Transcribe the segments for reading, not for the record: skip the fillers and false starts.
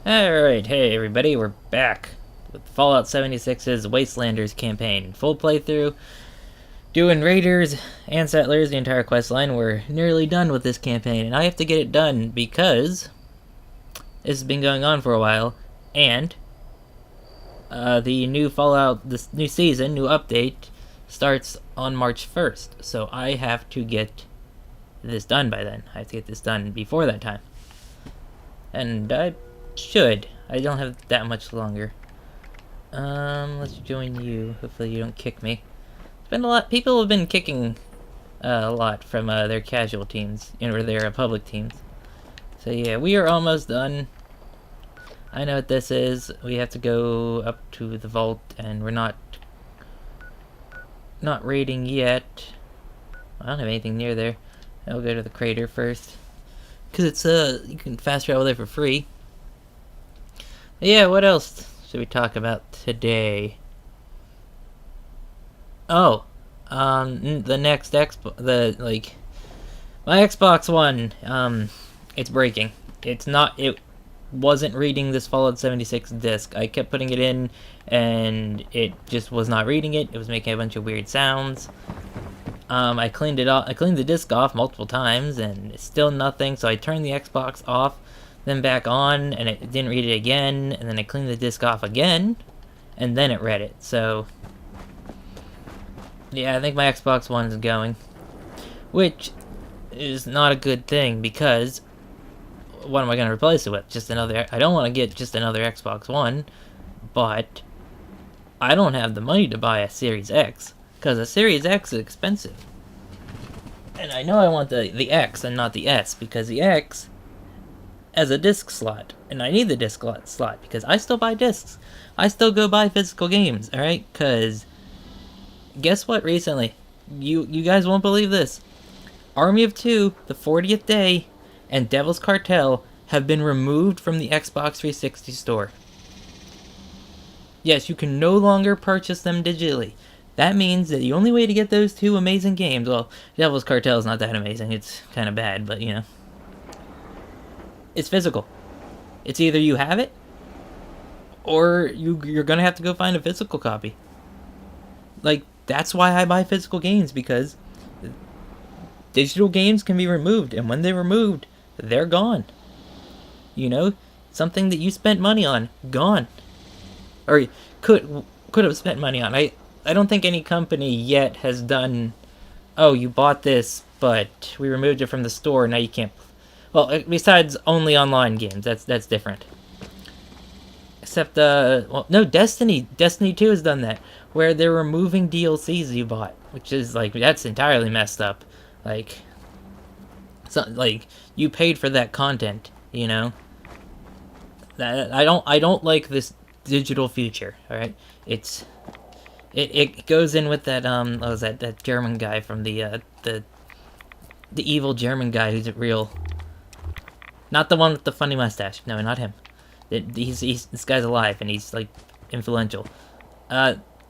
Alright, hey everybody, we're back with Fallout 76's Wastelanders campaign. Full playthrough, doing raiders and settlers, the entire quest line. We're nearly done with this campaign, and I have to get it done because this has been going on for a while, and the new Fallout, this new season, new update, starts on March 1st, so I have to get this done by then. I have to get this done before that time. And I don't have that much longer. Let's join you. Hopefully you don't kick me. It's been a lot. People have been kicking a lot from their casual teams, or their public teams. So yeah, we are almost done. I know what this is. We have to go up to the vault, and we're not raiding yet. I don't have anything near there. I'll go to the crater first, cause it's you can fast travel there for free. Yeah, what else should we talk about today? Oh, the next my Xbox One, it's breaking. It wasn't reading this Fallout 76 disc. I kept putting it in, and it just was not reading it. It was making a bunch of weird sounds. I cleaned it off. I cleaned the disc off multiple times, and it's still nothing. So I turned the Xbox off, then back on, and it didn't read it again. And then I cleaned the disc off again, and then it read it. So yeah, I think my Xbox One is going, which is not a good thing, because what am I going to replace it with? Just another. I don't want to get just another Xbox One, but I don't have the money to buy a Series X, because a Series X is expensive. And I know I want the X and not the S, because the X has a disc slot, and I need the disc slot because I still buy discs. I still go buy physical games, alright? Because guess what recently? You guys won't believe this. Army of Two, the 40th Day, and Devil's Cartel have been removed from the Xbox 360 store. Yes, you can no longer purchase them digitally. That means that the only way to get those two amazing games, well, Devil's Cartel is not that amazing, it's kind of bad, but you know, it's physical. It's either you have it, or you're gonna have to go find a physical copy. Like, that's why I buy physical games, because digital games can be removed, and when they're removed, they're gone. You know, something that you spent money on, gone. Or could have spent money on. I don't think any company yet has done, oh, you bought this, but we removed it from the store, now you can't. Well, besides only online games, that's different. Except, well, no, Destiny 2 has done that, where they're removing DLCs you bought, which is, like, that's entirely messed up. Like, like, you paid for that content, you know? I don't like this digital future, alright? It goes in with that, what was that German guy from the evil German guy who's real. Not the one with the funny mustache. No, not him. This guy's alive, and he's, like, influential.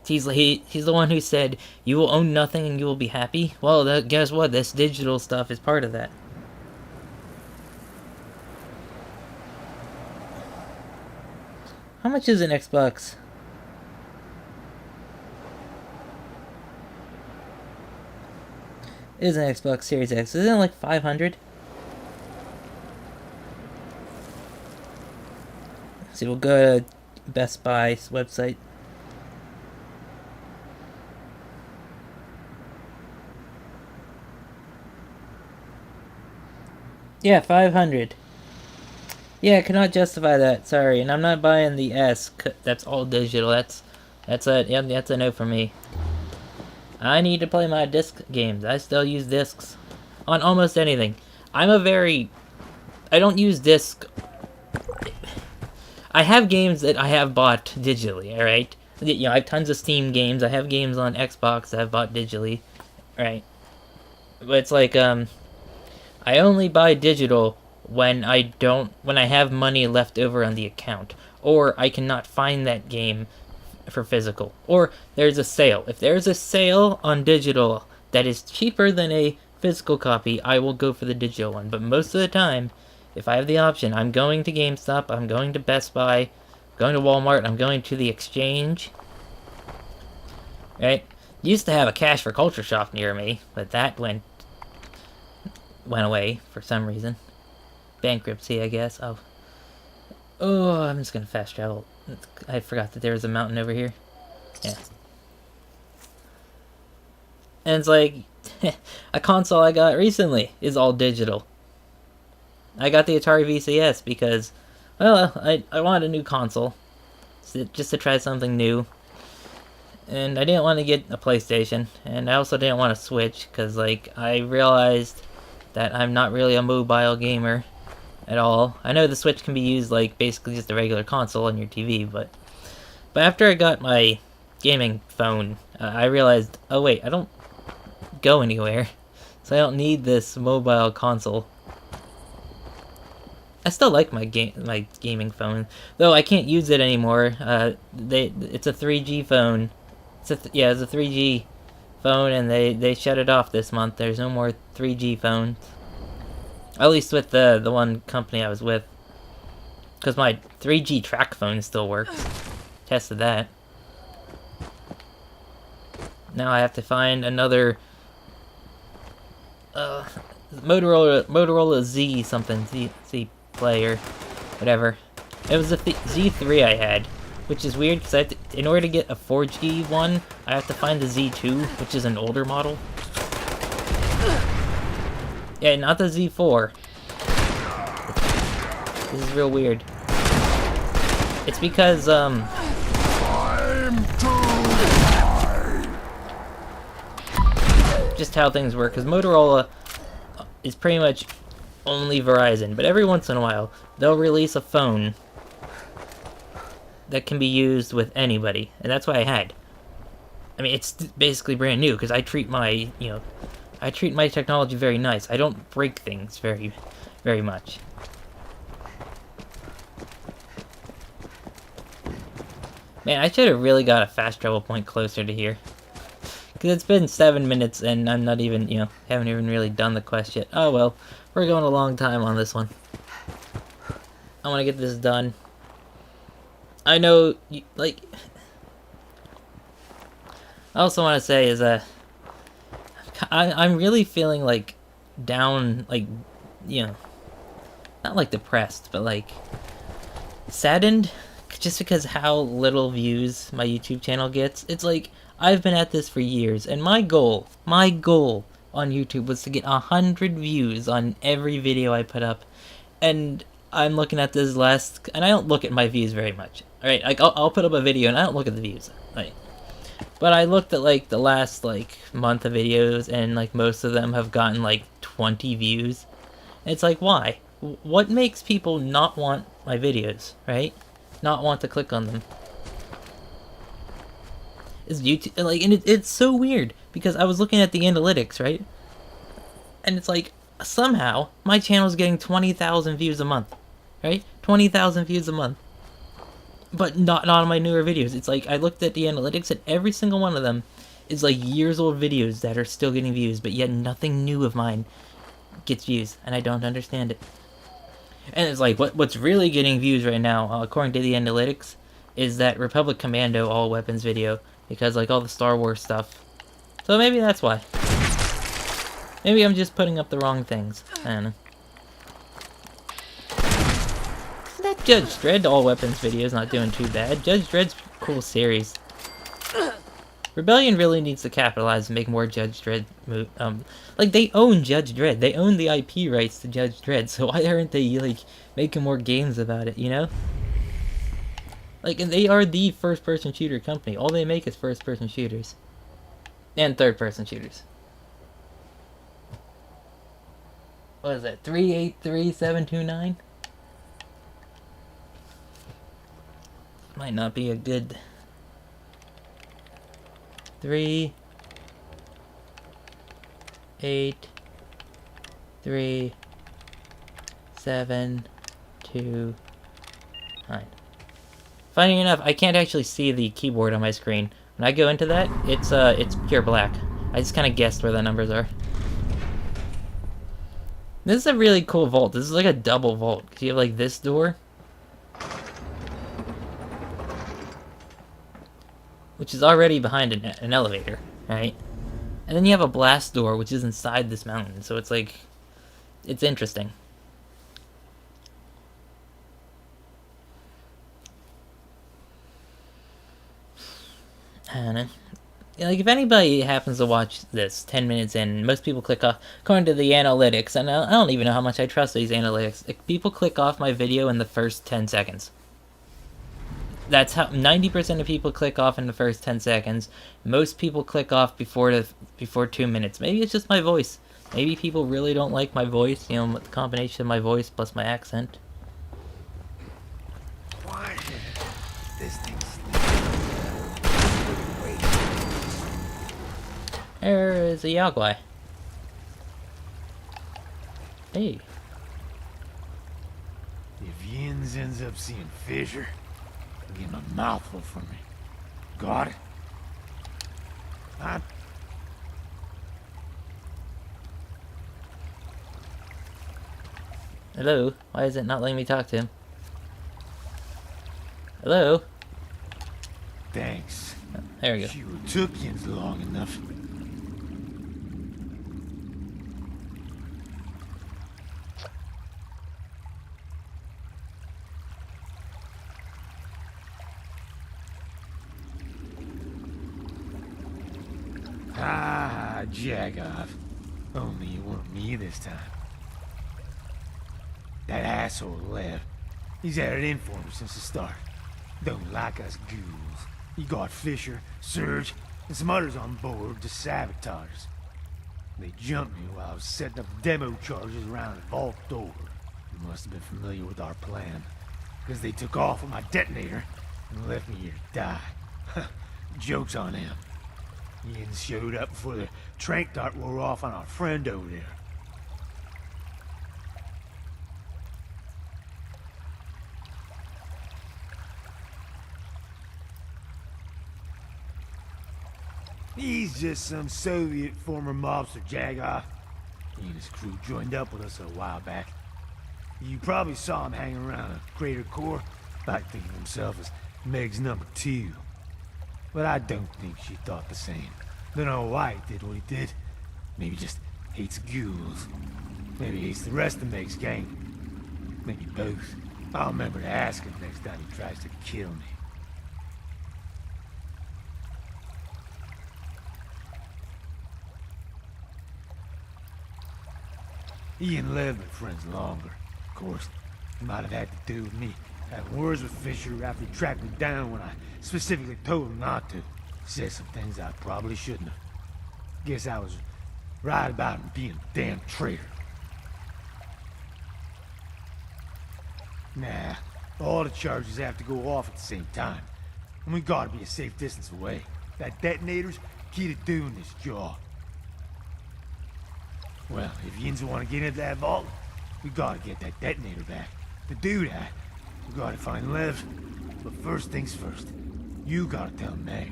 He's the one who said, you will own nothing and you will be happy. Well, guess what? This digital stuff is part of that. How much is an Xbox? It is an Xbox Series X. Isn't it like 500? See, we'll go to Best Buy's website. Yeah, 500. Yeah, I cannot justify that. Sorry, and I'm not buying the S. That's all digital. That's a no for me. I need to play my disc games. I still use discs on almost anything. I don't use disc. I have games that I have bought digitally, alright? You know, I have tons of Steam games. I have games on Xbox that I've bought digitally, right? But it's like, I only buy digital when I have money left over on the account, or I cannot find that game for physical, or there's a sale. If there's a sale on digital that is cheaper than a physical copy, I will go for the digital one. But most of the time, If I have the option, I'm going to GameStop, I'm going to Best Buy, going to Walmart, I'm going to the Exchange. Right? Used to have a Cash for Culture shop near me, but that went away for some reason. Bankruptcy, I guess. Oh, I'm just gonna fast travel. I forgot that there was a mountain over here. Yeah. And it's like, a console I got recently is all digital. I got the Atari VCS because, well, I wanted a new console. Just to try something new. And I didn't want to get a PlayStation. And I also didn't want to Switch, because, like, I realized that I'm not really a mobile gamer at all. I know the Switch can be used like basically just a regular console on your TV, but after I got my gaming phone, I realized, oh wait, I don't go anywhere, so I don't need this mobile console. I still like my gaming phone, though I can't use it anymore. It's a 3G phone. It's a 3G phone, and they shut it off this month. There's no more 3G phones. At least with the one company I was with. Because my 3G track phone still works. Tested that. Now I have to find another Motorola Z something. Z player. Whatever. It was the Z3 I had. Which is weird because in order to get a 4G one, I have to find the Z2, which is an older model. Yeah, not the Z4. This is real weird. It's because, just how things work, because Motorola is pretty much only Verizon, but every once in a while, they'll release a phone that can be used with anybody, and that's what I had. I mean, it's basically brand new, because I treat my, I treat my technology very nice. I don't break things very, very much. Man, I should have really got a fast travel point closer to here. Because it's been 7 minutes and I'm not even, haven't even really done the quest yet. Oh well, we're going a long time on this one. I want to get this done. I know, like... I also want to say is, I'm really feeling, like, down, like, not, like, depressed, but, like, saddened, just because how little views my YouTube channel gets. It's like, I've been at this for years, and my goal on YouTube was to get 100 views on every video I put up, and I'm looking at this last, and I don't look at my views very much, alright, like, I'll put up a video, and I don't look at the views, right? But I looked at, like, the last, like, month of videos, and, like, most of them have gotten, like, 20 views. And it's like, why? What makes people not want my videos, right? Not want to click on them? Is YouTube, like, and it's so weird, because I was looking at the analytics, right? And it's like, somehow, my channel's getting 20,000 views a month, right? 20,000 views a month. But not on my newer videos. It's like, I looked at the analytics, and every single one of them is like years old videos that are still getting views, but yet nothing new of mine gets views, and I don't understand it. And it's like, what's really getting views right now, according to the analytics, is that Republic Commando all weapons video, because like all the Star Wars stuff. So maybe that's why. Maybe I'm just putting up the wrong things. I don't know. That Judge Dredd all weapons video is not doing too bad. Judge Dredd's a cool series. Rebellion really needs to capitalize and make more Judge Dredd like, they own Judge Dredd. They own the IP rights to Judge Dredd, so why aren't they, like, making more games about it, you know? Like, and they are the first-person shooter company. All they make is first-person shooters. And third-person shooters. What is that, 383729? Might not be a good... 3 8 3 7 2 9. Funny enough, I can't actually see the keyboard on my screen. When I go into that, it's pure black. I just kind of guessed where the numbers are. This is a really cool vault. This is like a double vault. 'Cause you have like this door, which is already behind an elevator, right? And then you have a blast door, which is inside this mountain. So it's like, it's interesting. I don't know. Like, if anybody happens to watch this 10 minutes in, most people click off, according to the analytics, and I don't even know how much I trust these analytics, like, people click off my video in the first 10 seconds. That's how 90% of people click off in the first 10 seconds. Most people click off before 2 minutes. Maybe it's just my voice. Maybe people really don't like my voice, you know, the combination of my voice plus my accent. Why? This thing's There is a Yagwai. Hey. If Yins ends up seeing Fisher, he'll give him a mouthful from me. Got it? Hello? Why is it not letting me talk to him? Hello? Thanks. There we go. Sure took Yins long enough. Ah, jag off. Only you weren't me this time. That asshole left. He's had it in for me since the start. Don't like us ghouls. He got Fisher, Surge, and some others on board to sabotage us. They jumped me while I was setting up demo charges around the vault door. They must have been familiar with our plan, because they took off with my detonator and left me here to die. Joke's on them. Yins showed up before the trank dart wore off on our friend over there. He's just some Soviet former mobster Jagoff. He and his crew joined up with us a while back. You probably saw him hanging around a crater core, like thinking of himself as Meg's number 2. But I don't think she thought the same. Don't know why he did what he did. Maybe just hates ghouls. Maybe hates the rest of Meg's gang. Maybe both. I'll remember to ask him next time he tries to kill me. He and Lev been friends longer. Of course, it might have had to do with me having words with Fisher after he tracked me down when I specifically told him not to. Said some things I probably shouldn't have. Guess I was right about him being a damn traitor. Nah, all the charges have to go off at the same time. And we gotta be a safe distance away. That detonator's key to doing this job. Well, if Yins want to get into that vault, we gotta get that detonator back. To do that, we gotta find Lev. But first things first, you gotta tell Meg.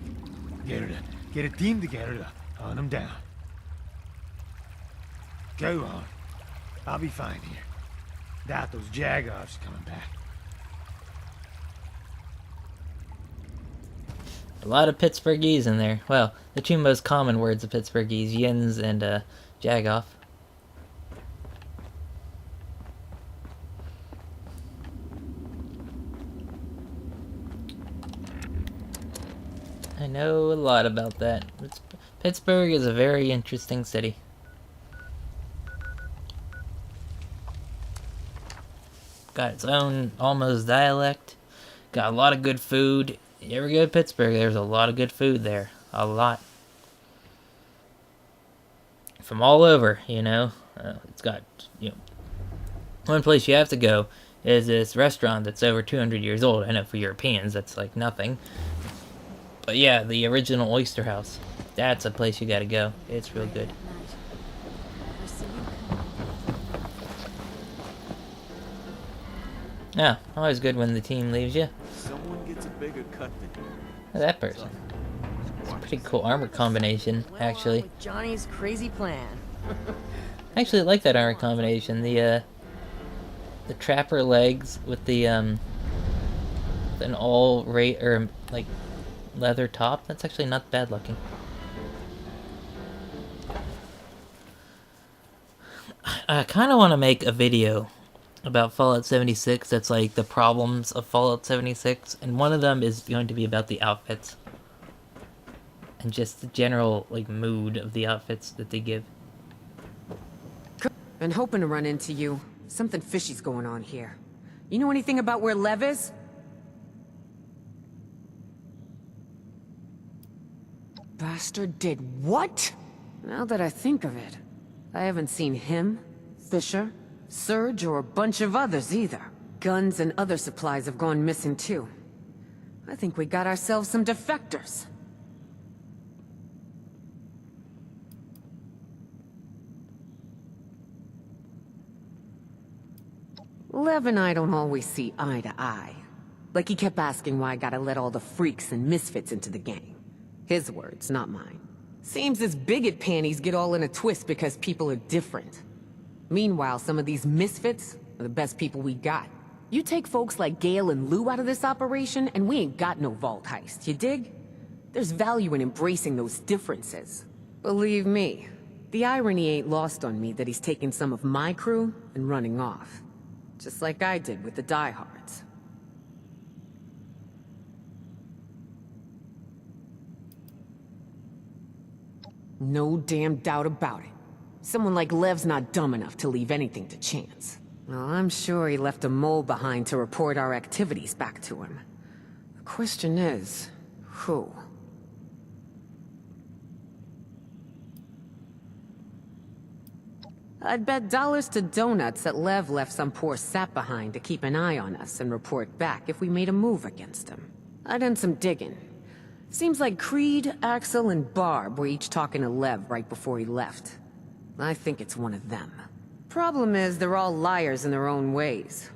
Get her to get a team together to hunt him down. Go on. I'll be fine here. Doubt those Jagoffs coming back. A lot of Pittsburghese in there. Well, the two most common words of Pittsburghese, Yins and Jagoff. I know a lot about that. Pittsburgh is a very interesting city. Got its own almost dialect. Got a lot of good food. You ever go to Pittsburgh, there's a lot of good food there. A lot. From all over, you know. It's got, you know, one place you have to go is this restaurant that's over 200 years old. I know for Europeans that's like nothing. But yeah, the original Oyster House. That's a place you gotta go. It's real good. Yeah, always good when the team leaves you. Someone gets a bigger cut than you. Look at that person. It's a pretty cool armor combination, actually. With Johnny's crazy plan. I actually like that armor combination. The trapper legs with the an all rate or like leather top. That's actually not bad looking. I kind of want to make a video about Fallout 76 that's like the problems of Fallout 76, and one of them is going to be about the outfits and just the general like mood of the outfits that they give. Been hoping to run into you. Something fishy's going on here. You know anything about where Lev is? Bastard did what? Now that I think of it, I haven't seen him, Fisher, Surge, or a bunch of others either. Guns and other supplies have gone missing too. I think we got ourselves some defectors. Lev and I don't always see eye to eye. Like he kept asking why I gotta let all the freaks and misfits into the gang. His words, not mine. Seems his bigot panties get all in a twist because people are different. Meanwhile, some of these misfits are the best people we got. You take folks like Gale and Lou out of this operation, and we ain't got no vault heist, you dig? There's value in embracing those differences. Believe me, the irony ain't lost on me that he's taking some of my crew and running off. Just like I did with the diehards. No damn doubt about it. Someone like Lev's not dumb enough to leave anything to chance. Well, I'm sure he left a mole behind to report our activities back to him. The question is, who? I'd bet dollars to donuts that Lev left some poor sap behind to keep an eye on us and report back if we made a move against him. I done some digging. Seems like Creed, Axel, and Barb were each talking to Lev right before he left. I think it's one of them. Problem is, they're all liars in their own ways.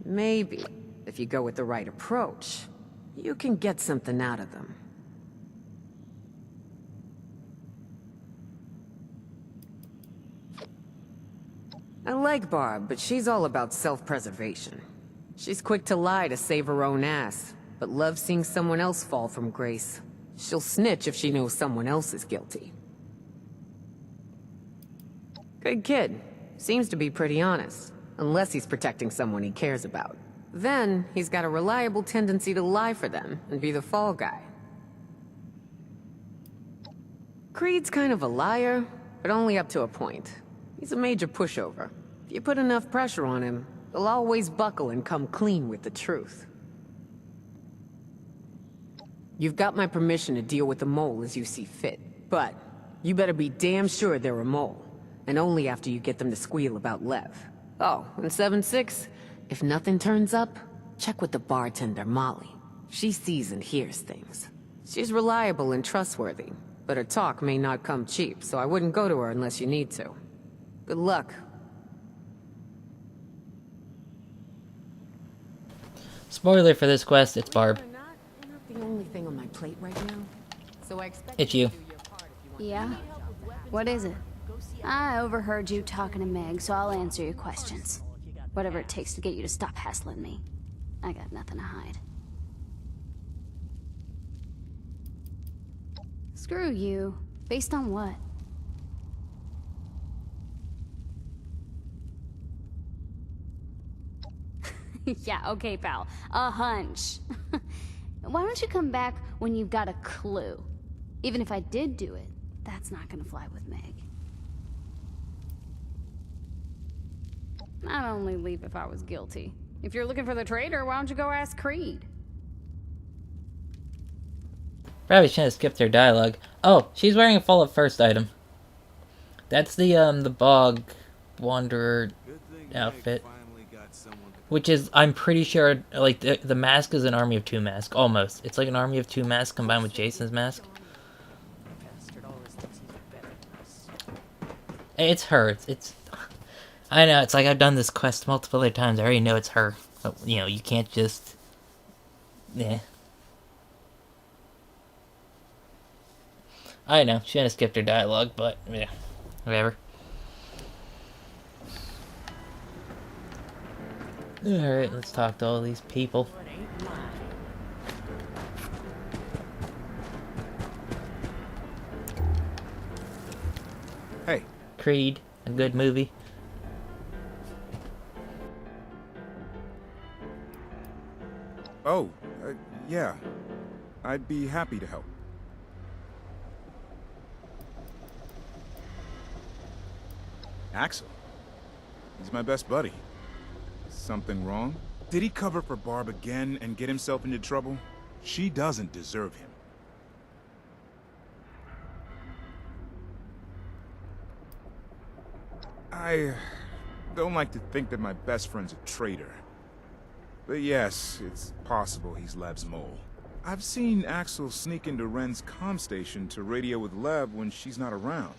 Maybe, if you go with the right approach, you can get something out of them. I like Barb, but she's all about self-preservation. She's quick to lie to save her own ass, but loves seeing someone else fall from grace. She'll snitch if she knows someone else is guilty. Good kid. Seems to be pretty honest, unless he's protecting someone he cares about. Then, he's got a reliable tendency to lie for them and be the fall guy. Creed's kind of a liar, but only up to a point. He's a major pushover. If you put enough pressure on him, he'll always buckle and come clean with the truth. You've got my permission to deal with the mole as you see fit, but you better be damn sure they're a mole, and only after you get them to squeal about Lev. Oh, and 7-6, if nothing turns up, check with the bartender, Molly. She sees and hears things. She's reliable and trustworthy, but her talk may not come cheap, so I wouldn't go to her unless you need to. Good luck. Spoiler for this quest, it's Barb. You're not the only thing on my plate right now, so I expect It's you. to do your part if you want. Yeah? What is it? I overheard you talking to Meg, so I'll answer your questions. Whatever it takes to get you to stop hassling me. I got nothing to hide. Screw you. Based on what? Yeah, okay, pal. A hunch. Why don't you come back when you've got a clue? Even if I did do it, that's not gonna fly with Meg. I'd only leave if I was guilty. If you're looking for the traitor, why don't you go ask Creed? Probably shouldn't have skipped their dialogue. Oh, she's wearing a Fallout First item. That's the Bog Wanderer outfit. Which is, I'm pretty sure, like, the mask is an Army of Two mask. Almost. It's like an Army of Two mask combined with Jason's mask. It's her. It's I know, it's like I've done this quest multiple other times. I already know it's her. But, you know, you can't just... Yeah. I know, she had to skip her dialogue, but, yeah. Whatever. Alright, let's talk to all these people. Hey. Creed, a good movie. Oh, yeah. I'd be happy to help. Axel. He's my best buddy. Something wrong? Did he cover for Barb again and get himself into trouble? She doesn't deserve him. I don't like to think that my best friend's a traitor. But yes, it's possible he's Lev's mole. I've seen Axel sneak into Ren's comm station to radio with Lev when she's not around.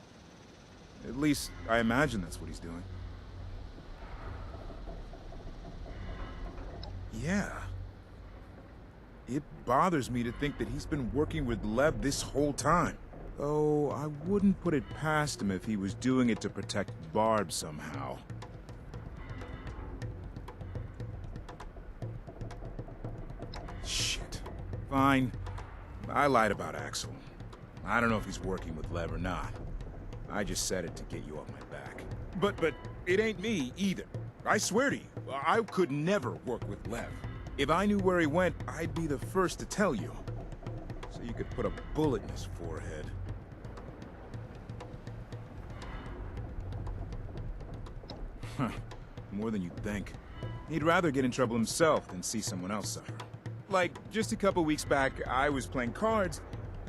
At least, I imagine that's what he's doing. Yeah. It bothers me to think that he's been working with Lev this whole time. Though I wouldn't put it past him if he was doing it to protect Barb somehow. Shit. Fine. I lied about Axel. I don't know if he's working with Lev or not. I just said it to get you off my back. But it ain't me either. I swear to you, I could never work with Lev. If I knew where he went, I'd be the first to tell you. So you could put a bullet in his forehead. Huh. More than you'd think. He'd rather get in trouble himself than see someone else suffer. Like, just a couple weeks back, I was playing cards,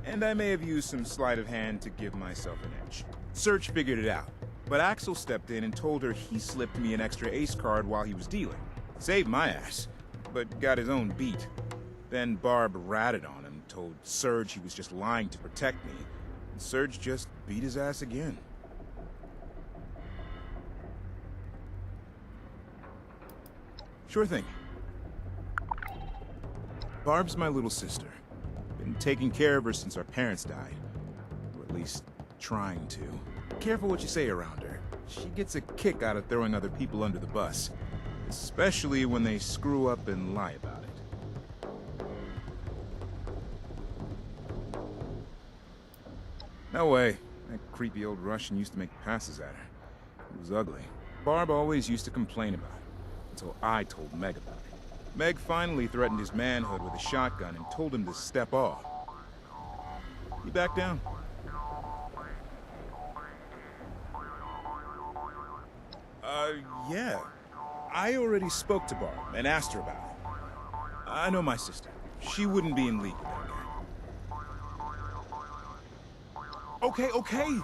and I may have used some sleight of hand to give myself an edge. Serge figured it out, but Axel stepped in and told her he slipped me an extra ace card while he was dealing. Saved my ass, but got his own beat. Then Barb ratted on him, told Serge he was just lying to protect me, and Serge just beat his ass again. Sure thing. Barb's my little sister. Been taking care of her since our parents died. Or at least, trying to. Careful what you say around her. She gets a kick out of throwing other people under the bus. Especially when they screw up and lie about it. No way. That creepy old Russian used to make passes at her. It was ugly. Barb always used to complain about it. Until I told Meg about it. Meg finally threatened his manhood with a shotgun and told him to step off. He backed down. Yeah. I already spoke to Barb and asked her about it. I know my sister. She wouldn't be in league with that guy. Okay.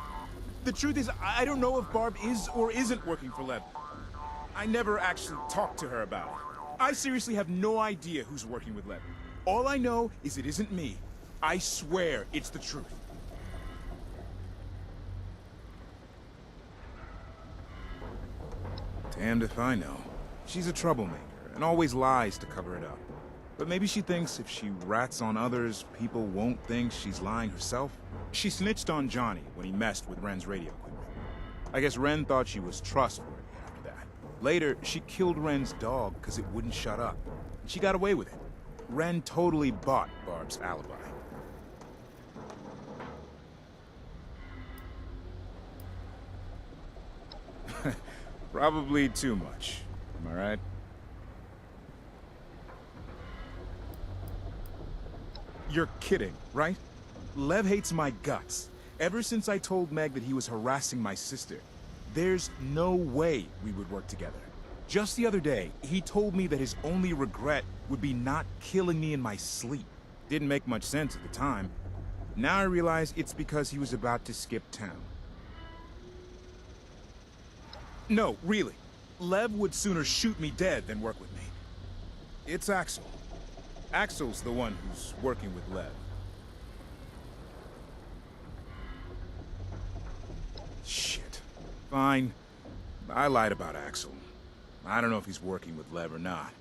The truth is, I don't know if Barb is or isn't working for Lev. I never actually talked to her about it. I seriously have no idea who's working with Lev. All I know is it isn't me. I swear it's the truth. Damned if I know. She's a troublemaker and always lies to cover it up. But maybe she thinks if she rats on others, people won't think she's lying herself. She snitched on Johnny when he messed with Ren's radio equipment. I guess Ren thought she was trustworthy. Later, she killed Ren's dog because it wouldn't shut up. And she got away with it. Ren totally bought Barb's alibi. Probably too much. Am I right? You're kidding, right? Lev hates my guts. Ever since I told Meg that he was harassing my sister. There's no way we would work together. Just the other day, he told me that his only regret would be not killing me in my sleep. Didn't make much sense at the time. Now I realize it's because he was about to skip town. No, really. Lev would sooner shoot me dead than work with me. It's Axel. Axel's the one who's working with Lev. Shit. Fine. I lied about Axel. I don't know if he's working with Lev or not.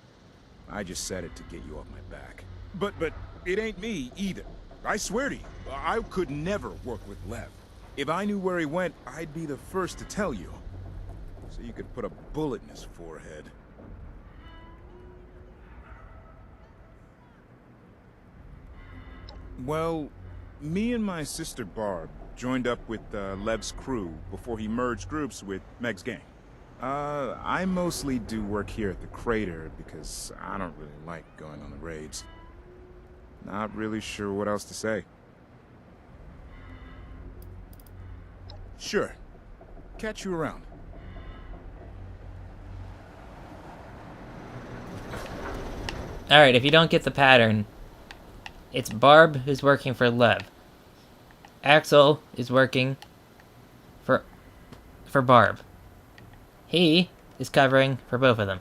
I just said it to get you off my back. But it ain't me either. I swear to you, I could never work with Lev. If I knew where he went, I'd be the first to tell you. So you could put a bullet in his forehead. Well, me and my sister Barb joined up with Lev's crew before he merged groups with Meg's gang. I mostly do work here at the crater because I don't really like going on the raids. Not really sure what else to say. Sure. Catch you around. Alright, if you don't get the pattern, it's Barb who's working for Lev. Axel is working for Barb. He is covering for both of them.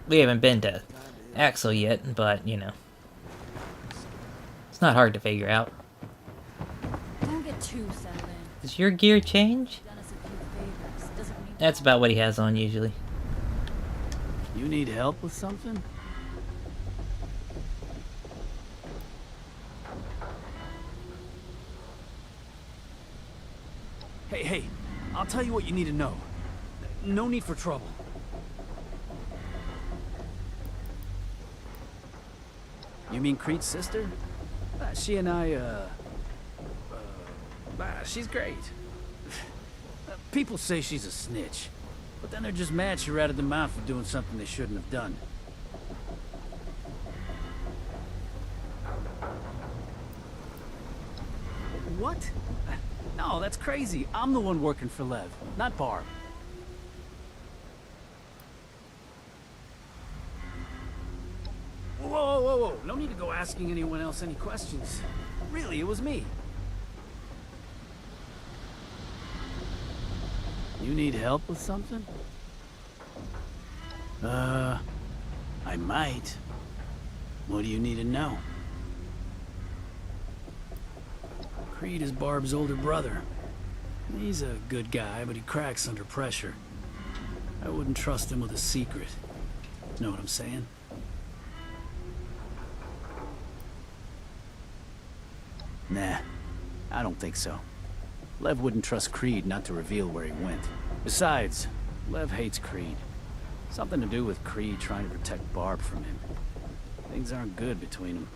We haven't been to Axel yet, but, you know. It's not hard to figure out. Don't get too settled in. Does your gear change? Done us a few favors. Doesn't mean That's about what he has on usually. You need help with something? Hey, I'll tell you what you need to know. No need for trouble. You mean Creed's sister? She and I, she's great. People say she's a snitch, but then they're just mad she ratted them out for doing something they shouldn't have done. What? No, that's crazy. I'm the one working for Lev, not Barb. Whoa. No need to go asking anyone else any questions. Really, it was me. You need help with something? I might. What do you need to know? Creed is Barb's older brother. He's a good guy, but he cracks under pressure. I wouldn't trust him with a secret. Know what I'm saying? Nah, I don't think so. Lev wouldn't trust Creed not to reveal where he went. Besides, Lev hates Creed. Something to do with Creed trying to protect Barb from him. Things aren't good between them.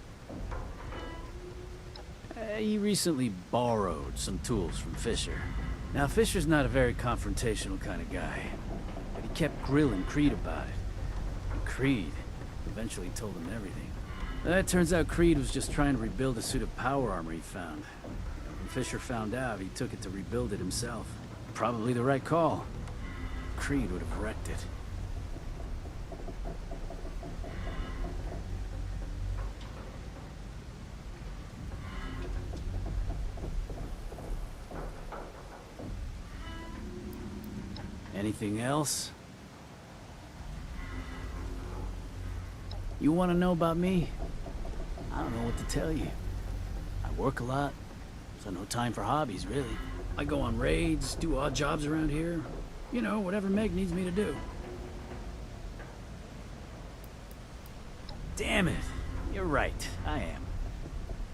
He recently borrowed some tools from Fisher. Now, Fisher's not a very confrontational kind of guy, but he kept grilling Creed about it. And Creed eventually told him everything. It turns out Creed was just trying to rebuild a suit of power armor he found. When Fisher found out, he took it to rebuild it himself. Probably the right call. Creed would have wrecked it. Anything else? You want to know about me? I don't know what to tell you. I work a lot, so no time for hobbies, really. I go on raids, do odd jobs around here. You know, whatever Meg needs me to do. Damn it. You're right, I am.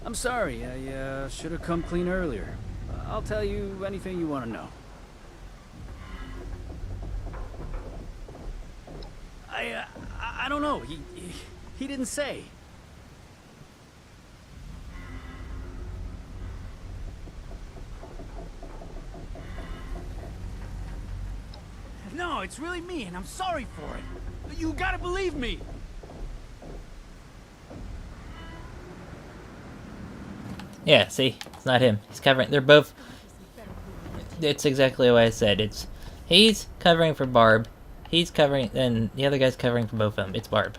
I'm sorry, I should have come clean earlier. I'll tell you anything you want to know. I don't know. He didn't say. No, it's really me, and I'm sorry for it. You gotta believe me. Yeah, see? It's not him. He's covering... They're both... It's exactly what I said. It's... He's covering for Barb. He's covering... And the other guy's covering for both of them. It's Barb.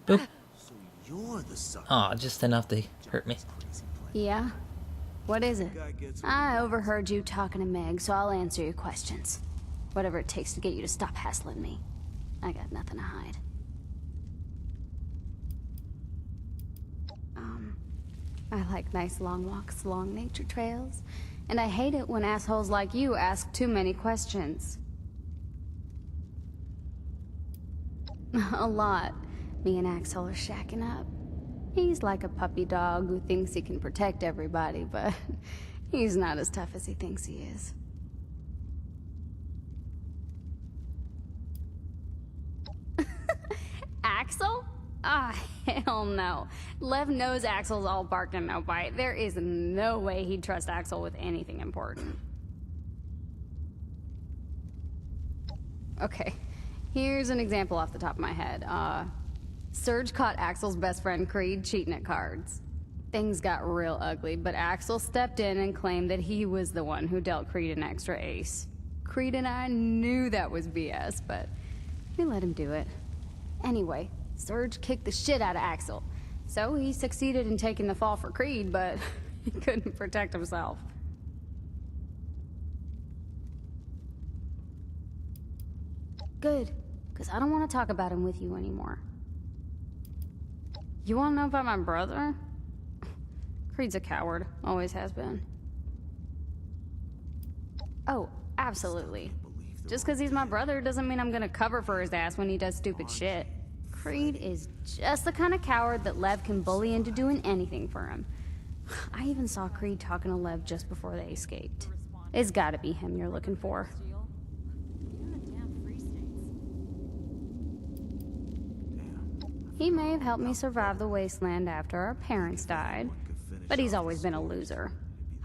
Boop. So you're the sucker. Aw, just enough to hurt me. Yeah? What is it? Guy gets I overheard you talking to Meg, so I'll answer your questions. Whatever it takes to get you to stop hassling me. I got nothing to hide. I like nice long walks along nature trails, and I hate it when assholes like you ask too many questions. A lot. Me and Axel are shacking up. He's like a puppy dog who thinks he can protect everybody, but he's not as tough as he thinks he is. Axel? Ah, hell no. Lev knows Axel's all bark and no bite. There is no way he'd trust Axel with anything important. Okay, here's an example off the top of my head. Serge caught Axel's best friend Creed cheating at cards. Things got real ugly, but Axel stepped in and claimed that he was the one who dealt Creed an extra ace. Creed and I knew that was BS, but we let him do it. Anyway, Serge kicked the shit out of Axel. So he succeeded in taking the fall for Creed, but he couldn't protect himself. Good, because I don't want to talk about him with you anymore. You want to know about my brother? Creed's a coward, always has been. Oh, absolutely. Just because he's my brother doesn't mean I'm gonna cover for his ass when he does stupid shit. Creed is just the kind of coward that Lev can bully into doing anything for him. I even saw Creed talking to Lev just before they escaped. It's gotta be him you're looking for. He may have helped me survive the wasteland after our parents died, but he's always been a loser.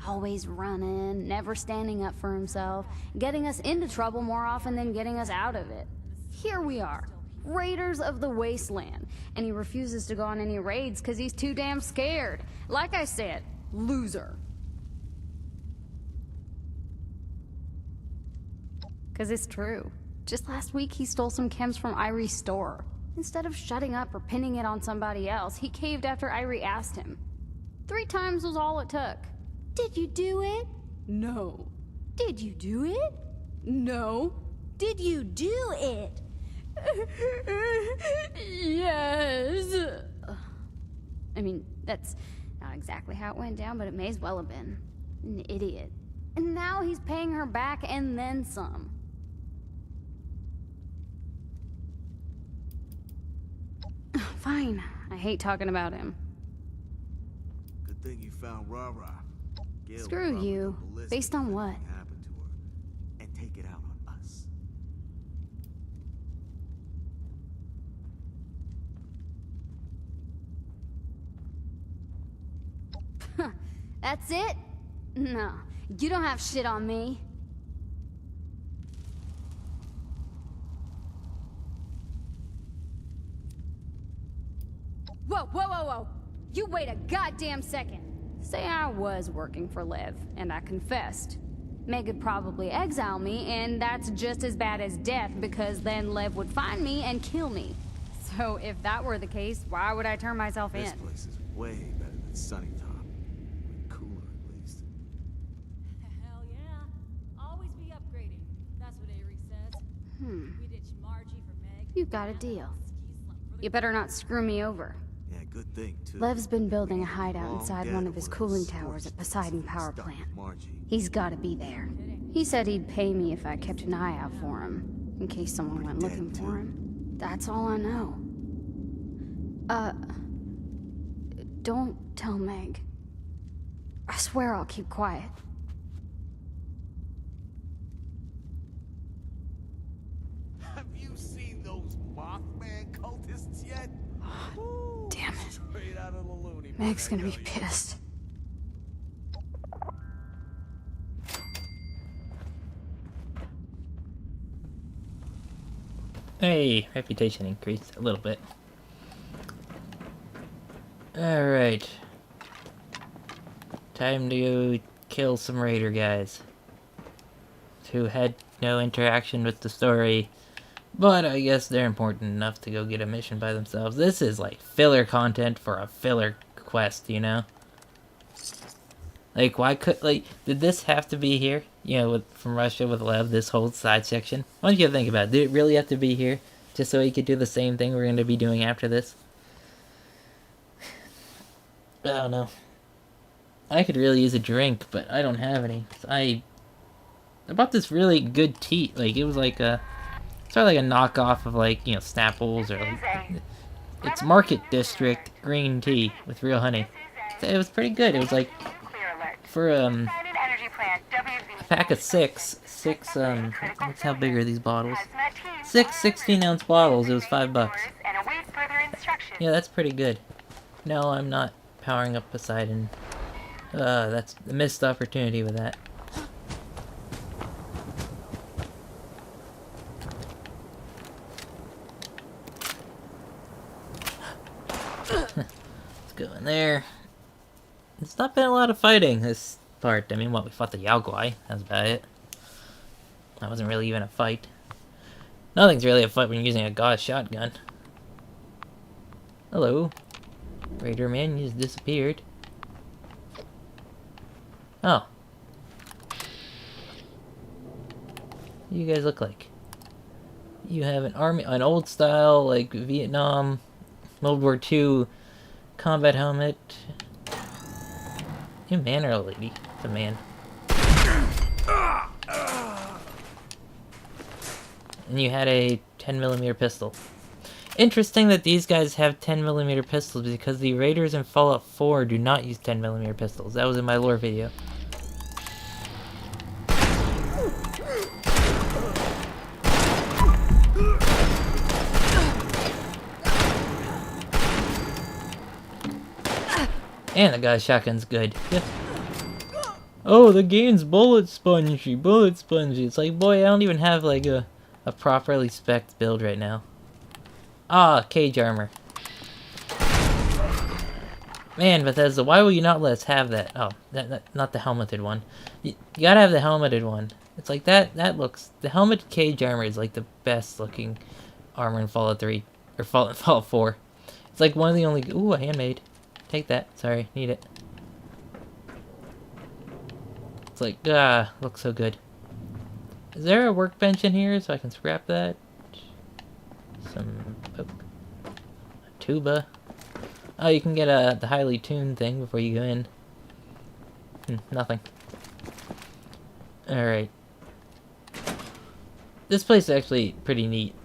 Always running, never standing up for himself, getting us into trouble more often than getting us out of it. Here we are, raiders of the wasteland, and he refuses to go on any raids because he's too damn scared. Like I said, loser. Because it's true. Just last week he stole some chems from Irie's store. Instead of shutting up or pinning it on somebody else, he caved after Irie asked him. 3 times was all it took. Did you do it? No. Did you do it? No. Did you do it? Yes. I mean, that's not exactly how it went down, but it may as well have been. An idiot. And now he's paying her back and then some. Fine. I hate talking about him. Good thing you found Rara. Gail Screw probably you. go ballistic Based on if what? anything happened to her. And take it out on us. That's it? No. You don't have shit on me. Whoa, whoa, whoa, whoa! You wait a goddamn second! Say I was working for Lev, and I confessed. Meg would probably exile me, and that's just as bad as death, because then Lev would find me and kill me. So if that were the case, why would I turn myself in? This place is way better than Sunnytop. Way cooler, at least. Hell yeah. Always be upgrading. That's what Avery says. We ditched Margie for Meg. You got a deal. You better not screw me over. Yeah, good thing, too. Lev's been building a hideout Long inside dead one or of his one cooling those towers at scorched Poseidon things Power stuck Plant. with Margie. He's gotta be there. He said he'd pay me if I kept an eye out for him, in case someone went looking for him. That's all I know. Don't tell Meg. I swear I'll keep quiet. Have you seen those Mothman cultists yet? Damn it. Straight out of the loony bin, Meg's I gonna be tell you. pissed. Hey, reputation increased a little bit. Alright. Time to kill some raider guys. Who had no interaction with the story. But I guess they're important enough to go get a mission by themselves. This is like filler content for a filler quest, you know? Like, why could, like, did this have to be here? You know, from Russia with Lev, this whole side section? Why don't you think about it? Did it really have to be here? Just so he could do the same thing we're going to be doing after this? I don't know. I could really use a drink, but I don't have any. I bought this really good tea. Like, it was like a sort of like a knockoff of like, you know, Snapples or like, it's Market District green tea with real honey. It was pretty good. It was like for a pack of six, what's how big are these bottles? 6 16-ounce bottles. It was $5. Yeah, that's pretty good. No, I'm not powering up Poseidon. That's a missed opportunity with that. Let's go in there. It's not been a lot of fighting this part. I mean, what, we fought the Yaogwai. That's about it. That wasn't really even a fight. Nothing's really a fight when you're using a gauze shotgun. Hello. Raider man, you just disappeared. Oh. What do you guys look like? You have an army, an old style, like Vietnam, World War II combat helmet. You man or a lady? It's a man. And you had a 10mm pistol. Interesting that these guys have 10mm pistols because the Raiders in Fallout 4 do not use 10mm pistols. That was in my lore video. And the guy's shotgun's good. Yeah. Oh, the game's bullet spongy, bullet spongy. It's like, boy, I don't even have like a properly spec'd build right now. Ah, cage armor. Man, Bethesda, why will you not let us have that? Oh, not the helmeted one. You gotta have the helmeted one. It's like that looks... The helmeted cage armor is like the best looking armor in Fallout 3. Or Fallout 4. It's like one of the only... Ooh, a handmade. Take that. Sorry, need it. It's like, looks so good. Is there a workbench in here so I can scrap that? Some... Oh, a tuba. Oh, you can get the highly tuned thing before you go in. Nothing. Alright. This place is actually pretty neat.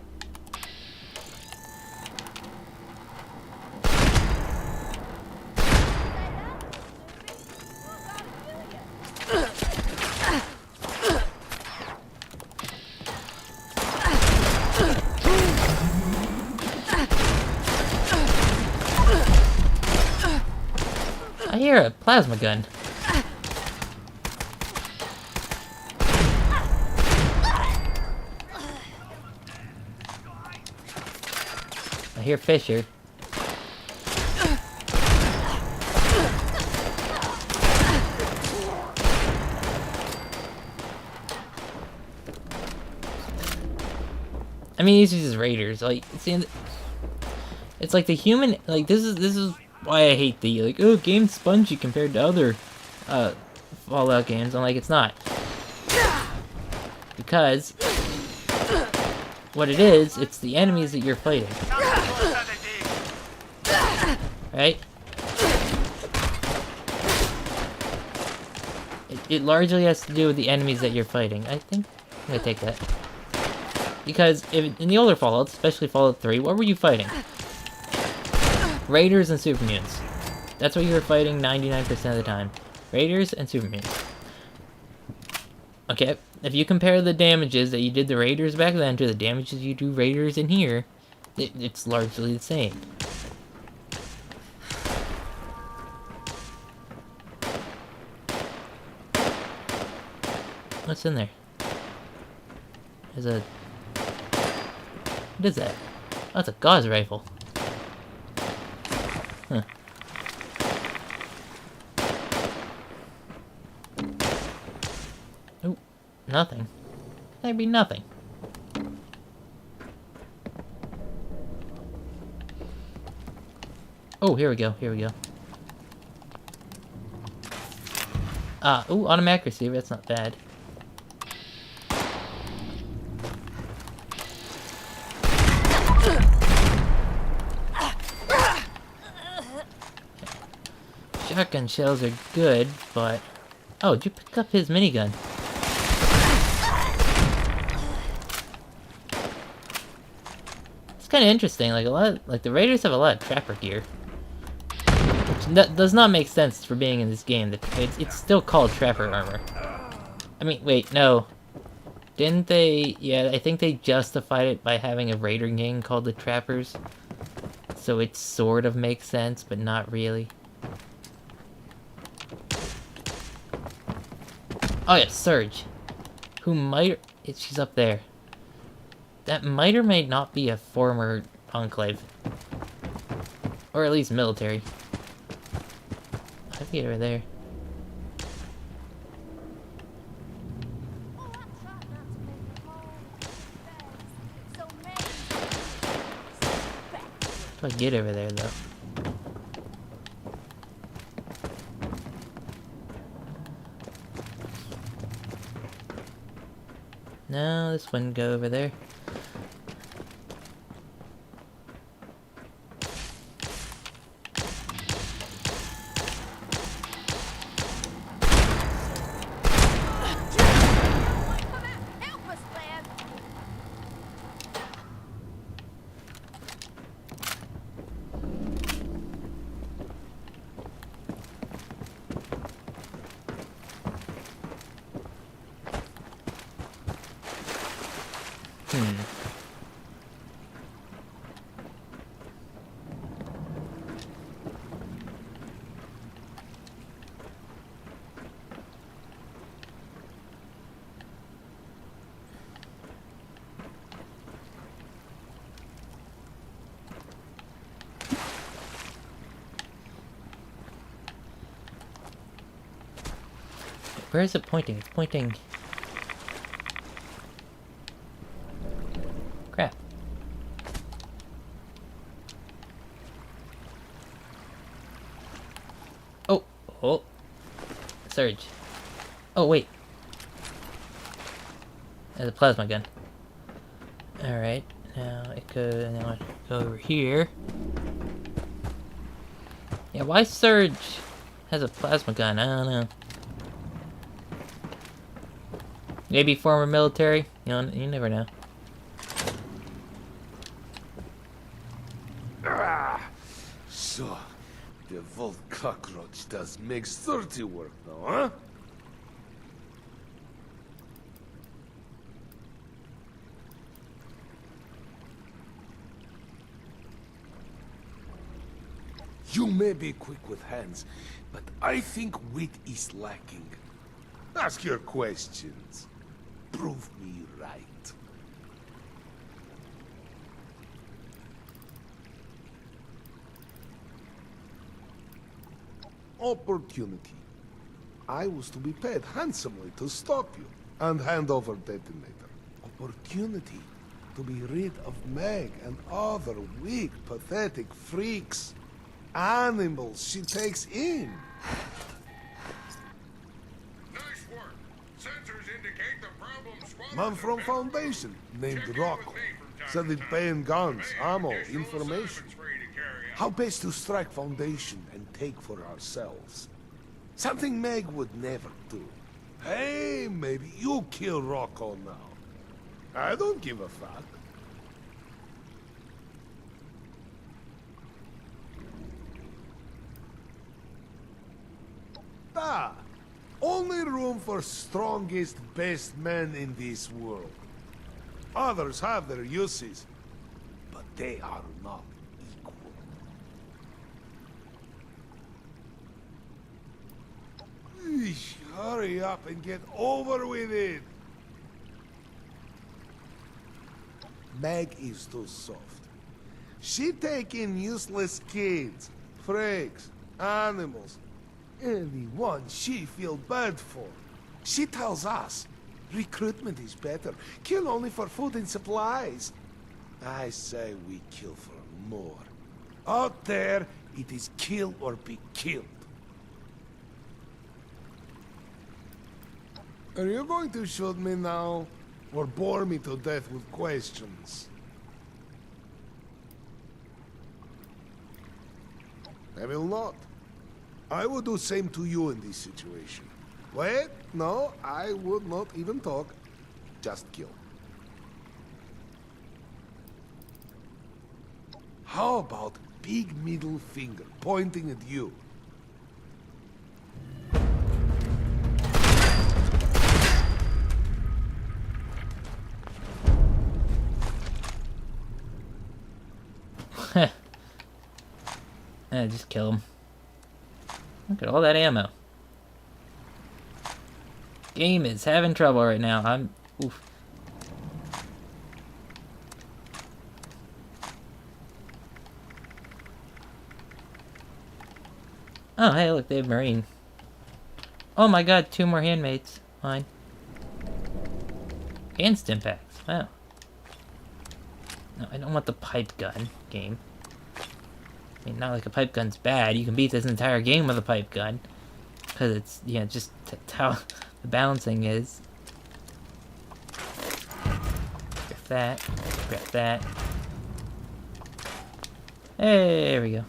I hear a plasma gun. I hear Fisher. I mean, these are just raiders. Like, it's like the human. Like, this is why I hate the like. Oh, game's spongy compared to other Fallout games. I'm like, it's not, because what it is, it's the enemies that you're fighting, right? It largely has to do with the enemies that you're fighting. I think I'm gonna take that. Because in the older Fallouts, especially Fallout 3, what were you fighting? Raiders and supermutants. That's what you were fighting 99% of the time. Raiders and supermutants. Okay, if you compare the damages that you did the Raiders back then to the damages you do Raiders in here, it's largely the same. What's in there? There's a... What is that? Oh, it's a gauze rifle. Huh. Oh, nothing. That'd be nothing. Oh, here we go, here we go. Ooh, automatic receiver, that's not bad. Shotgun shells are good, but... Oh, did you pick up his minigun? kind of interesting. Like the Raiders have a lot of trapper gear. That does not make sense for being in this game. It's still called trapper armor. I mean, wait, no. Didn't they? Yeah, I think they justified it by having a raider gang called the Trappers. So it sort of makes sense, but not really. Oh yeah, Surge. Who might... She's up there. That might or may not be a former Enclave. Or at least military. I'd get over there. How do I get over there, though? No, this wouldn't go over there. Where is it pointing? It's pointing... Crap. Oh! Oh! Surge. Oh, wait. There's a plasma gun. Alright. Now it goes... Now I go over here. Yeah, why Surge has a plasma gun? I don't know. Maybe former military? You never know. So, the Vault cockroach does makes 30 work now, huh? You may be quick with hands, but I think wit is lacking. Ask your questions. Prove me right. Opportunity. I was to be paid handsomely to stop you and hand over detonator. Opportunity to be rid of Meg and other weak, pathetic freaks. Animals she takes in. Man from Foundation, named Rocco, said it paying guns, ammo, information. How best to strike Foundation and take for ourselves. Something Meg would never do. Hey, maybe you kill Rocco now. I don't give a fuck. Ah, only room for strongest, best men in this world. Others have their uses, but they are not equal. Eesh, hurry up and get over with it. Meg is too soft. She take in useless kids, freaks, animals, anyone she feel bad for. She tells us recruitment is better. Kill only for food and supplies. I say we kill for more. Out there, it is kill or be killed. Are you going to shoot me now, or bore me to death with questions? I will not. I would do same to you in this situation. Wait, no, I would not even talk. Just kill. How about big middle finger pointing at you? Just kill him. Look at all that ammo. Game is having trouble right now. Oof. Oh, hey, look, they have Marine. Oh my god, 2 more handmaids. Fine. And stimpaks. Wow. No, I don't want the pipe gun game. I mean, not like a pipe gun's bad. You can beat this entire game with a pipe gun. Because it's, yeah, just how the balancing is. Grab that. Grab that. Hey, there we go.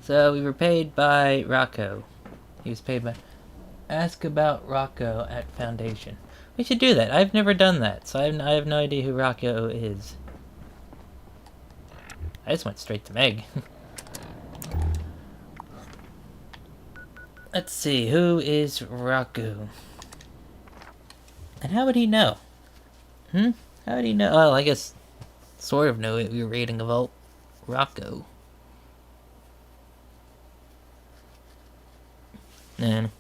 So, we were paid by Rocco. He was paid by... Ask about Rocco at Foundation. We should do that. I've never done that, so I have no idea who Rocco is. I just went straight to Meg. Let's see, who is Rocco? And how would he know? How would he know? Well, I guess sort of know it. We were raiding a vault. Rocco. And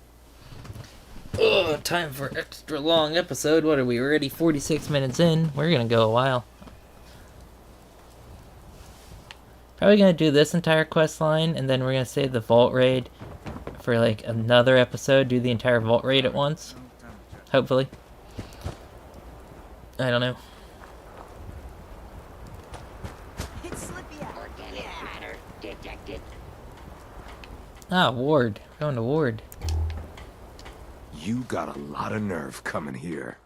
time for extra long episode. What are we? We're already 46 minutes in. We're gonna go a while. Probably gonna do this entire quest line, and then we're gonna save the vault raid for like another episode. Do the entire vault raid at once. Hopefully. I don't know. Ah, Ward. We're going to Ward. You got a lot of nerve coming here.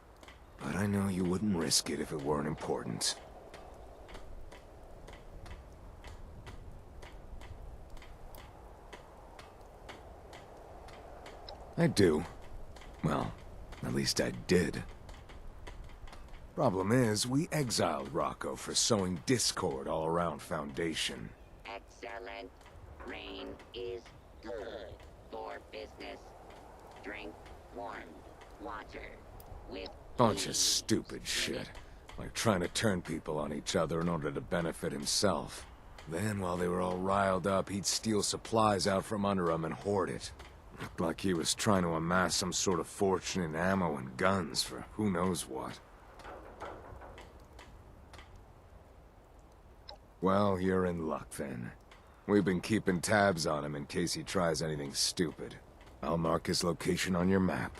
But I know you wouldn't risk it if it weren't important. I do. Well, at least I did. Problem is, we exiled Rocco for sowing discord all around Foundation. Excellent. Rain is good for business. Drink warm water with Bunch of stupid shit. Like trying to turn people on each other in order to benefit himself. Then, while they were all riled up, he'd steal supplies out from under them and hoard it. Looked like he was trying to amass some sort of fortune in ammo and guns for who knows what. Well, you're in luck then. We've been keeping tabs on him in case he tries anything stupid. I'll mark his location on your map.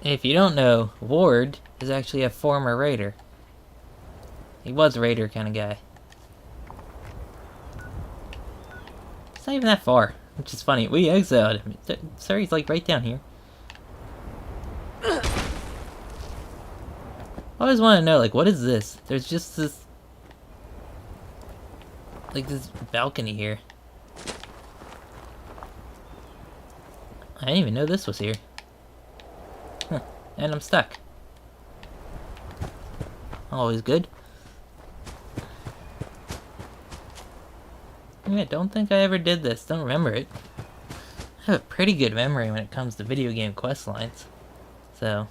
If you don't know, Ward is actually a former raider. He was a raider kind of guy. It's not even that far, which is funny. We exiled him. Sir, he's like right down here. I always want to know, like, what is this? There's just this... like, this balcony here. I didn't even know this was here. Huh. And I'm stuck. Always good. Yeah, don't think I ever did this. Don't remember it. I have a pretty good memory when it comes to video game quest lines. So...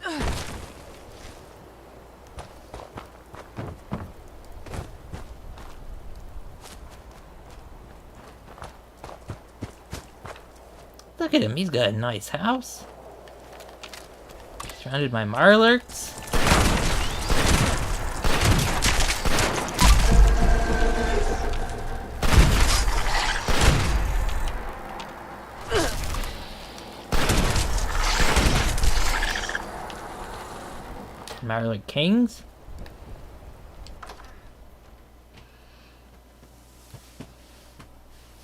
Look at him, he's got a nice house. Surrounded by Marlurks. Marlurk Kings.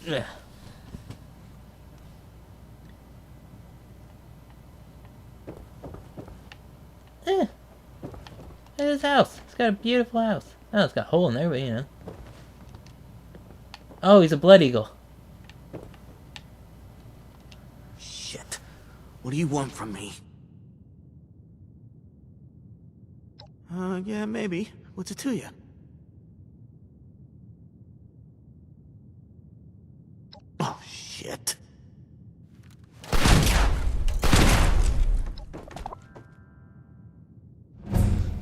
Ugh. Look at his house. It's got a beautiful house. Oh, it's got a hole in there, but you know. Oh, he's a blood eagle. Shit. What do you want from me? Yeah, maybe. What's it to you? Oh, shit.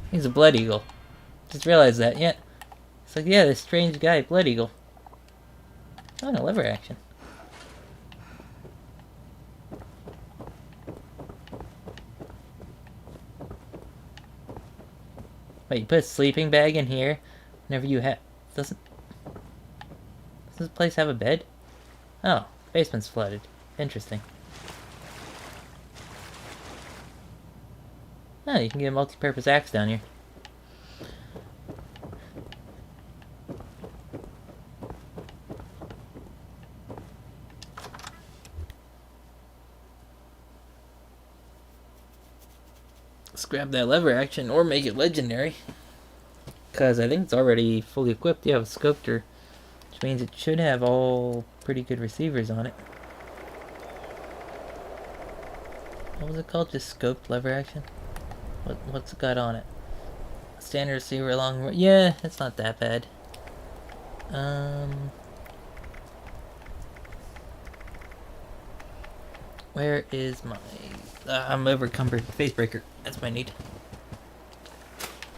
He's a Blood Eagle. Just realized that, yeah. It's like, yeah, this strange guy, Blood Eagle. Oh, no, lever action. Wait, you put a sleeping bag in here whenever you have... Does this place have a bed? Oh, basement's flooded. Interesting. Oh, you can get a multi-purpose axe down here. Let's grab that lever action or make it legendary. Because I think it's already fully equipped. You have a sculptor, which means it should have all pretty good receivers on it. What was it called? Just scoped lever action? What's it got on it? Standard receiver along... Yeah, it's not that bad. Where is my... I'm overcumbered. Face breaker. That's my need.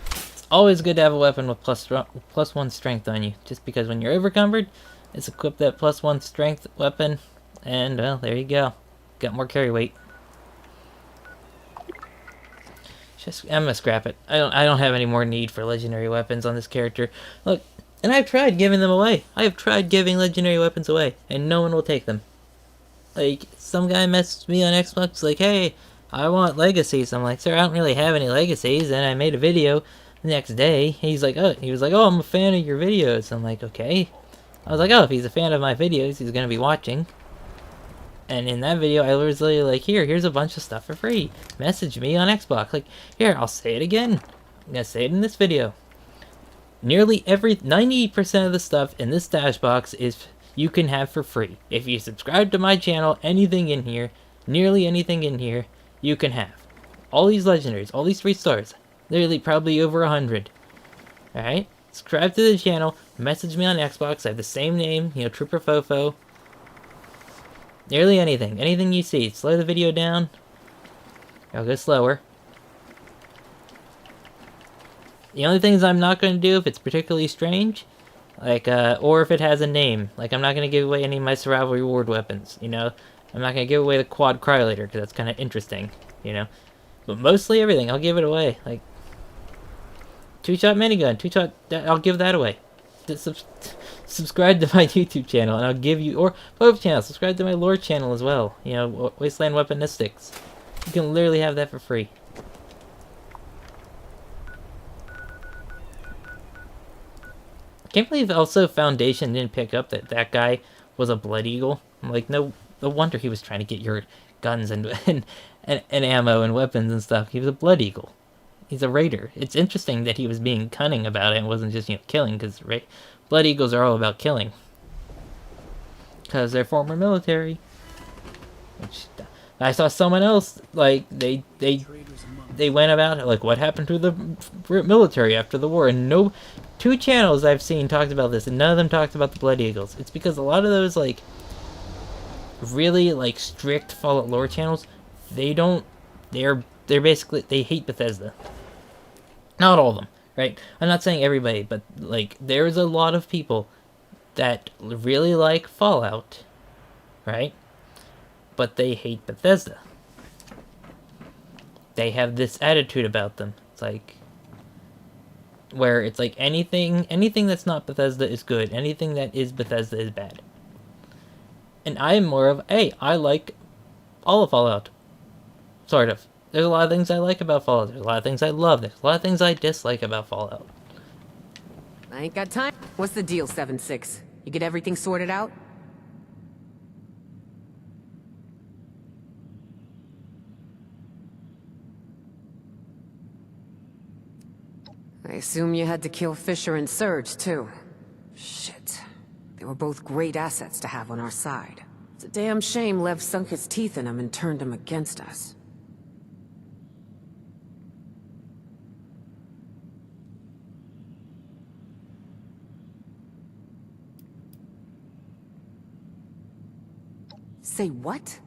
It's always good to have a weapon with plus 1 strength on you. Just because when you're overcumbered, it's equipped that plus 1 strength weapon. And, well, there you go. Got more carry weight. I'm gonna scrap it. I don't have any more need for legendary weapons on this character. Look, and I've tried giving them away. I have tried giving legendary weapons away, and no one will take them. Like, some guy messaged me on Xbox, like, hey, I want legacies. I'm like, sir, I don't really have any legacies, and I made a video the next day. He was like, oh, I'm a fan of your videos. I'm like, okay. I was like, oh, if he's a fan of my videos, he's gonna be watching. And in that video, I was literally like, here's a bunch of stuff for free. Message me on Xbox. Like, here, I'll say it again. I'm gonna say it in this video. Nearly 90% of the stuff in this stash box is you can have for free. If you subscribe to my channel, anything in here, nearly anything in here, you can have. All these legendaries, all these 3 stars. Literally probably over 100. Alright? Subscribe to the channel, message me on Xbox. I have the same name, Trooper Fofo. Nearly anything. Anything you see. Slow the video down. I'll go slower. The only things I'm not going to do if it's particularly strange, like, or if it has a name. Like, I'm not going to give away any of my survival reward weapons, I'm not going to give away the quad cryolator, because that's kind of interesting, But mostly everything, I'll give it away. Like, 2-shot minigun, 2-shot, I'll give that away. Subscribe to my YouTube channel, and I'll give you, or both channels, subscribe to my lore channel as well. Wasteland Weaponistics. You can literally have that for free. Can't believe also Foundation didn't pick up that guy was a Blood Eagle. I'm like, no wonder he was trying to get your guns and ammo and weapons and stuff. He was a Blood Eagle. He's a raider. It's interesting that he was being cunning about it and wasn't just, killing, because Blood Eagles are all about killing. Because they're former military. Which, I saw someone else, like, they went about it, like, what happened to the military after the war, and 2 channels I've seen talked about this, and none of them talked about the Blood Eagles. It's because a lot of those, like, really, like, strict Fallout lore channels, they're basically, they hate Bethesda. Not all of them, right? I'm not saying everybody, but, like, there's a lot of people that really like Fallout, right? But they hate Bethesda. They have this attitude about them. It's like, where it's like anything that's not Bethesda is good. Anything that is Bethesda is bad. And I'm more of, hey, I like all of Fallout. Sort of. There's a lot of things I like about Fallout. There's a lot of things I love. There's a lot of things I dislike about Fallout. I ain't got time. What's the deal, 7-6? You get everything sorted out? I assume you had to kill Fisher and Surge, too. Shit. They were both great assets to have on our side. It's a damn shame Lev sunk his teeth in them and turned them against us. Say what?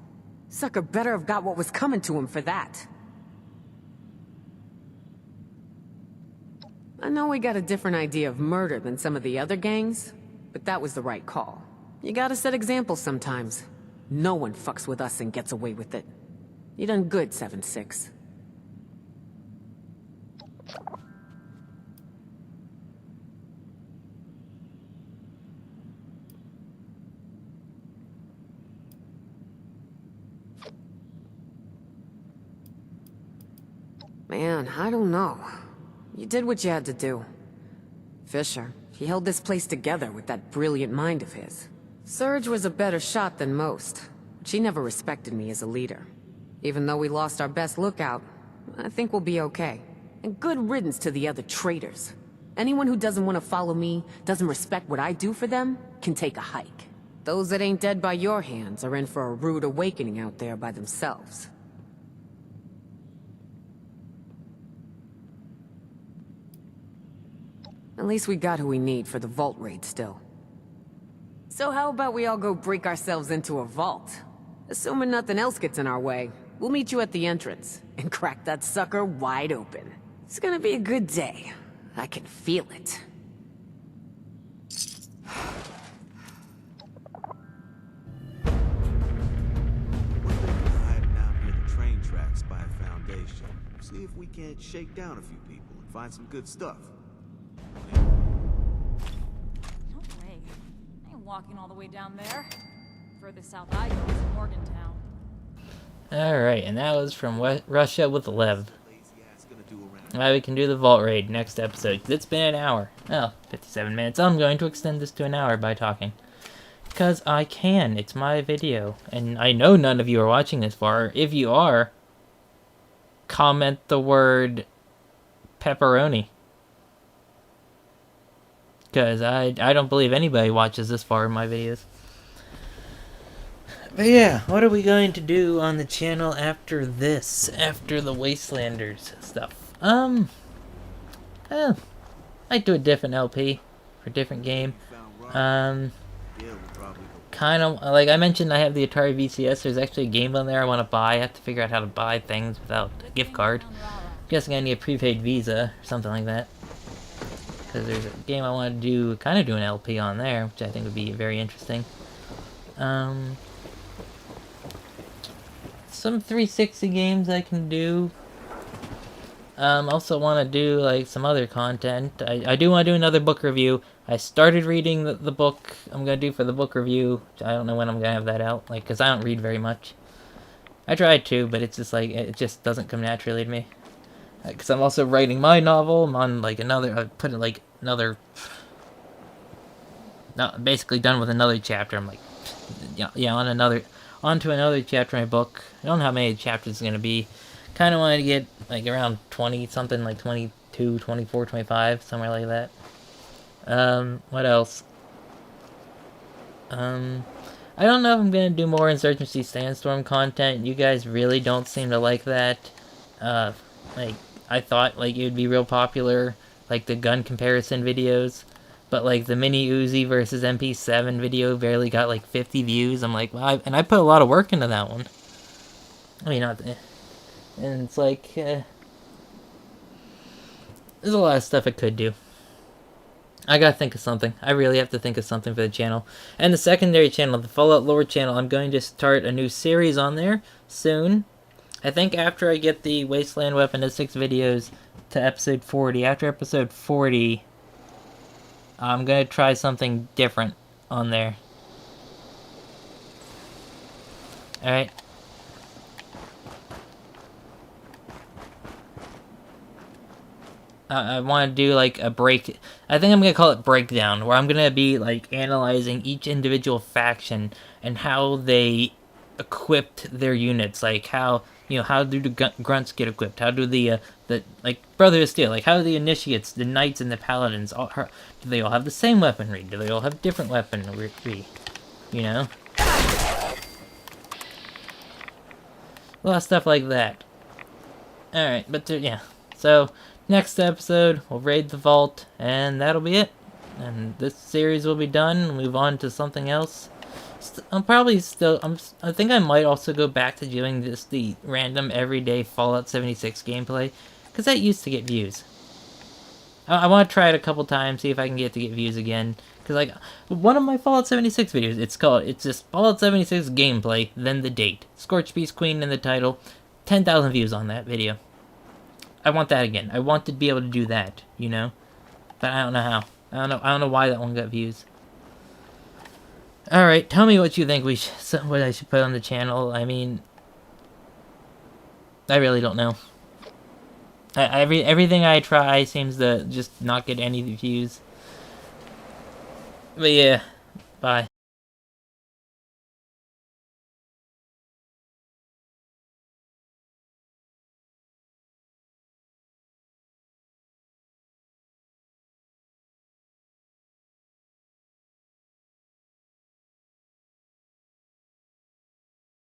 Sucker better have got what was coming to him for that. I know we got a different idea of murder than some of the other gangs, but that was the right call. You gotta set examples sometimes. No one fucks with us and gets away with it. You done good, 7-6. Man, I don't know. You did what you had to do. Fisher, he held this place together with that brilliant mind of his. Surge was a better shot than most, but she never respected me as a leader. Even though we lost our best lookout, I think we'll be okay. And good riddance to the other traitors. Anyone who doesn't want to follow me, doesn't respect what I do for them, can take a hike. Those that ain't dead by your hands are in for a rude awakening out there by themselves. At least we got who we need for the vault raid still. So how about we all go break ourselves into a vault? Assuming nothing else gets in our way, we'll meet you at the entrance and crack that sucker wide open. It's gonna be a good day. I can feel it. We're thinking of hiding out near the train tracks by a foundation. See if we can't shake down a few people and find some good stuff. No way. I ain't walking all the way down there. Further south I go is Morgantown. Alright, and that was from Russia with Lev. Now we can do the vault raid next episode. It's been an hour. Oh, 57 minutes. I'm going to extend this to an hour by talking. Because I can. It's my video. And I know none of you are watching this far. If you are, comment the word pepperoni. Because I don't believe anybody watches this far in my videos. But yeah, what are we going to do on the channel after this? After the Wastelanders stuff? I'd do a different LP for a different game. Kind of, like I mentioned, I have the Atari VCS. There's actually a game on there I want to buy. I have to figure out how to buy things without a gift card. I'm guessing I need a prepaid Visa or something like that. Because there's a game I want to do, kind of do an LP on there, which I think would be very interesting. Some 360 games I can do. Also want to do like some other content. I do want to do another book review. I started reading the book I'm going to do for the book review. I don't know when I'm going to have that out, like, because I don't read very much. I tried to, but it's just like, it just doesn't come naturally to me. Because I'm also writing my novel. I'm on like another, I put it like another, not basically done with another chapter. I'm like, yeah, onto another chapter in my book. I don't know how many chapters it's going to be. Kind of wanted to get like around 20 something, like 22, 24, 25, somewhere like that. What else? I don't know if I'm gonna do more Insurgency Sandstorm content. You guys really don't seem to like that. Like, I thought like it would be real popular, like the gun comparison videos. But like the Mini Uzi versus MP7 video barely got like 50 views. I'm like, wow, and I put a lot of work into that one. I mean, not... And it's like, there's a lot of stuff I could do. I gotta think of something. I really have to think of something for the channel. And the secondary channel, the Fallout Lore channel, I'm going to start a new series on there soon. I think after I get the Wasteland Weaponistics videos to episode 40. After episode 40, I'm gonna try something different on there. Alright. I want to do like a break. I think I'm going to call it breakdown, where I'm going to be like analyzing each individual faction and how they equipped their units. Like how, you know, how do the grunts get equipped? How do the like Brother of Steel, like how do the initiates, the knights and the paladins, do they all have the same weaponry? Do they all have different weaponry? You know? A lot of stuff like that. Alright, but yeah. So, next episode, we'll raid the vault, and that'll be it. And this series will be done, and move on to something else. I'm probably still. I think I might also go back to doing the random everyday Fallout 76 gameplay, because that used to get views. I want to try it a couple times, see if I can get views again. Because like one of my Fallout 76 videos, it's just Fallout 76 gameplay, then the date, Scorched Beast Queen in the title, 10,000 views on that video. I want that again. I want to be able to do that, you know, but I don't know how. I don't know why that one got views. All right, tell me what you think what I should put on the channel. I mean, I really don't know. Everything I try seems to just not get any views. But yeah, bye.